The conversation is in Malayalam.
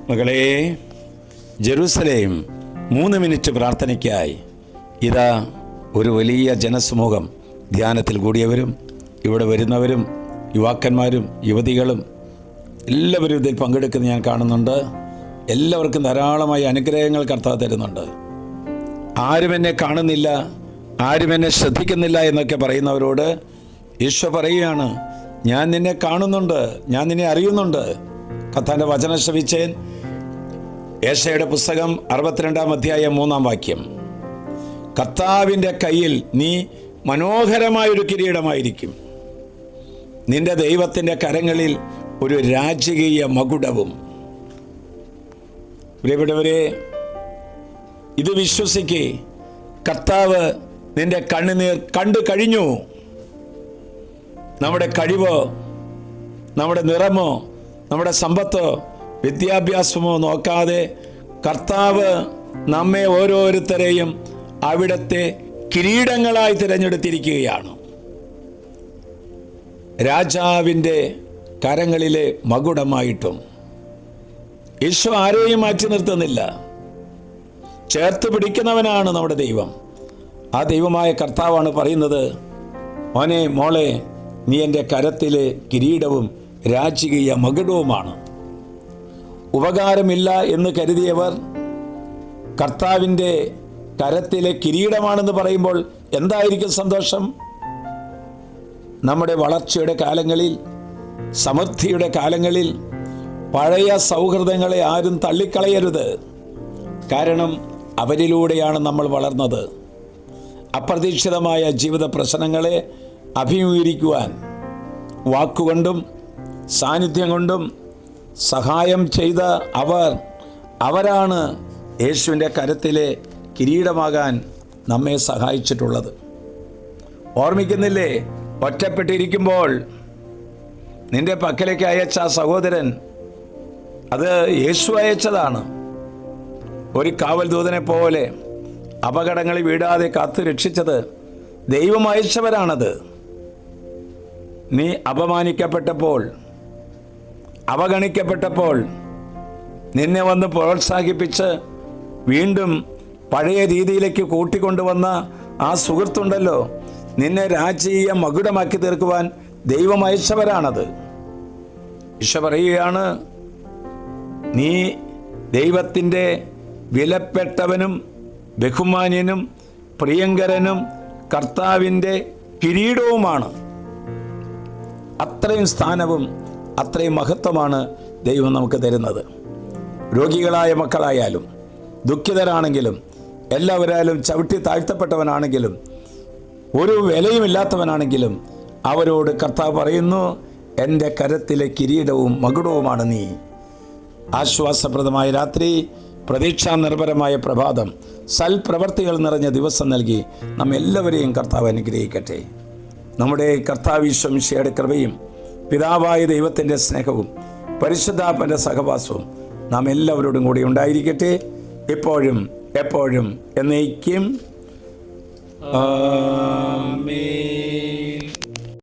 മകളെ, ജെറുസലേം 3 മിനിറ്റ് പ്രാർത്ഥനയ്ക്കായി ഇതാ ഒരു വലിയ ജനസമൂഹം ധ്യാനത്തിൽ കൂടിയവരും ഇവിടെ വരുന്നവരും യുവാക്കന്മാരും യുവതികളും എല്ലാവരും ഇതിൽ പങ്കെടുക്കുന്ന ഞാൻ കാണുന്നുണ്ട്. എല്ലാവർക്കും ധാരാളമായി അനുഗ്രഹങ്ങൾ കർത്താവ് തരുന്നുണ്ട്. ആരും എന്നെ കാണുന്നില്ല, ആരും എന്നെ ശ്രദ്ധിക്കുന്നില്ല എന്നൊക്കെ പറയുന്നവരോട് ഈശോ പറയുകയാണ്, ഞാൻ നിന്നെ കാണുന്നുണ്ട്, ഞാൻ നിന്നെ അറിയുന്നുണ്ട്. കർത്താവിൻ്റെ വചനം ശ്രവിച്ചേൻ. യേശയ്യായുടെ പുസ്തകം 62-ാം അധ്യായം 3-ാം വാക്യം. കർത്താവിൻ്റെ കയ്യിൽ നീ മനോഹരമായൊരു കിരീടമായിരിക്കും, നിന്റെ ദൈവത്തിൻ്റെ കരങ്ങളിൽ ഒരു രാജകീയ മകുടവും. പ്രിയപ്പെട്ടവരെ, ഇത് വിശ്വസിക്കേ. കർത്താവ് നിന്റെ കണ്ണുനീർ കണ്ടു കഴിഞ്ഞു. നമ്മുടെ കഴിവോ നമ്മുടെ നിറമോ നമ്മുടെ സമ്പത്തോ വിദ്യാഭ്യാസമോ നോക്കാതെ കർത്താവ് നമ്മെ ഓരോരുത്തരെയും അവിടുത്തെ കിരീടങ്ങളായി തിരഞ്ഞെടുത്തിരിക്കുകയാണ്. രാജാവിൻ്റെ കരങ്ങളിലെ മകുടമായിട്ടും. ഈശോ ആരെയും മാറ്റി നിർത്തുന്നില്ല, ചേർത്ത് പിടിക്കുന്നവനാണ് നമ്മുടെ ദൈവം. ആ ദൈവമായ കർത്താവാണ് പറയുന്നത്, മോനെ മോളെ, നീ എൻ്റെ കരത്തിലെ കിരീടവും രാജകീയ മകുടവുമാണ്. ഉപകാരമില്ല എന്ന് കരുതിയവർ കർത്താവിൻ്റെ കരത്തിലെ കിരീടമാണെന്ന് പറയുമ്പോൾ എന്തായിരിക്കും സന്തോഷം? നമ്മുടെ വളർച്ചയുടെ കാലങ്ങളിൽ, സമൃദ്ധിയുടെ കാലങ്ങളിൽ പഴയ സൗഹൃദങ്ങളെ ആരും തള്ളിക്കളയരുത്. കാരണം അവരിലൂടെയാണ് നമ്മൾ വളർന്നത്. അപ്രതീക്ഷിതമായ ജീവിത പ്രശ്നങ്ങളെ അഭിമുഖീകരിക്കുവാൻ വാക്കുകൊണ്ടും സാന്നിധ്യം കൊണ്ടും സഹായം ചെയ്ത അവരാണ് യേശുവിൻ്റെ കരത്തിലെ കിരീടമാകാൻ നമ്മെ സഹായിച്ചിട്ടുള്ളത്. ഓർമ്മിക്കുന്നില്ലേ? ഒറ്റപ്പെട്ടിരിക്കുമ്പോൾ നിന്റെ പക്കലേക്ക് അയച്ച ആ സഹോദരൻ, അത് യേശു അയച്ചതാണ്. ഒരു കാവൽ ദൂതനെ പോലെ അപകടങ്ങളിൽ വീഴാതെ കാത്തു രക്ഷിച്ചത് ദൈവം അയച്ചവരാണത്. നീ അപമാനിക്കപ്പെട്ടപ്പോൾ, അവഗണിക്കപ്പെട്ടപ്പോൾ നിന്നെ വന്ന് പ്രോത്സാഹിപ്പിച്ച് വീണ്ടും പഴയ രീതിയിലേക്ക് കൂട്ടിക്കൊണ്ടുവന്ന ആ സുഹൃത്തുണ്ടല്ലോ, നിന്നെ രാജീയ മകുടമാക്കി തീർക്കുവാൻ ദൈവം അയച്ചവരാണത്. ഈശോ പറയുകയാണ്, നീ ദൈവത്തിൻ്റെ വിലപ്പെട്ടവനും ബഹുമാന്യനും പ്രിയങ്കരനും കർത്താവിൻ്റെ കിരീടവുമാണ്. അത്രയും സ്ഥാനവും അത്രയും മഹത്വമാണ് ദൈവം നമുക്ക് തരുന്നത്. രോഗികളായ മക്കളായാലും, ദുഃഖിതരാണെങ്കിലും, എല്ലാവരാലും ചവിട്ടി താഴ്ത്തപ്പെട്ടവനാണെങ്കിലും, ഒരു വിലയുമില്ലാത്തവനാണെങ്കിലും അവരോട് കർത്താവ് പറയുന്നു, എൻ്റെ കരത്തിലെ കിരീടവും മകുടവുമാണ് നീ. ആശ്വാസപ്രദമായ രാത്രി, പ്രതീക്ഷാ നിർഭരമായ പ്രഭാതം, സൽപ്രവർത്തികൾ നിറഞ്ഞ ദിവസം നൽകി നമ്മെല്ലാവരെയും കർത്താവ് അനുഗ്രഹിക്കട്ടെ. നമ്മുടെ കർത്താവ് ഈശോ മിശിഹായുടെ കൃപയും പിതാവായ ദൈവത്തിൻ്റെ സ്നേഹവും പരിശുദ്ധാത്മാവിൻ്റെ സഹവാസവും നാം എല്ലാവരോടും കൂടി ഉണ്ടായിരിക്കട്ടെ, എപ്പോഴും എപ്പോഴും എന്നേക്കും. ആമേൻ.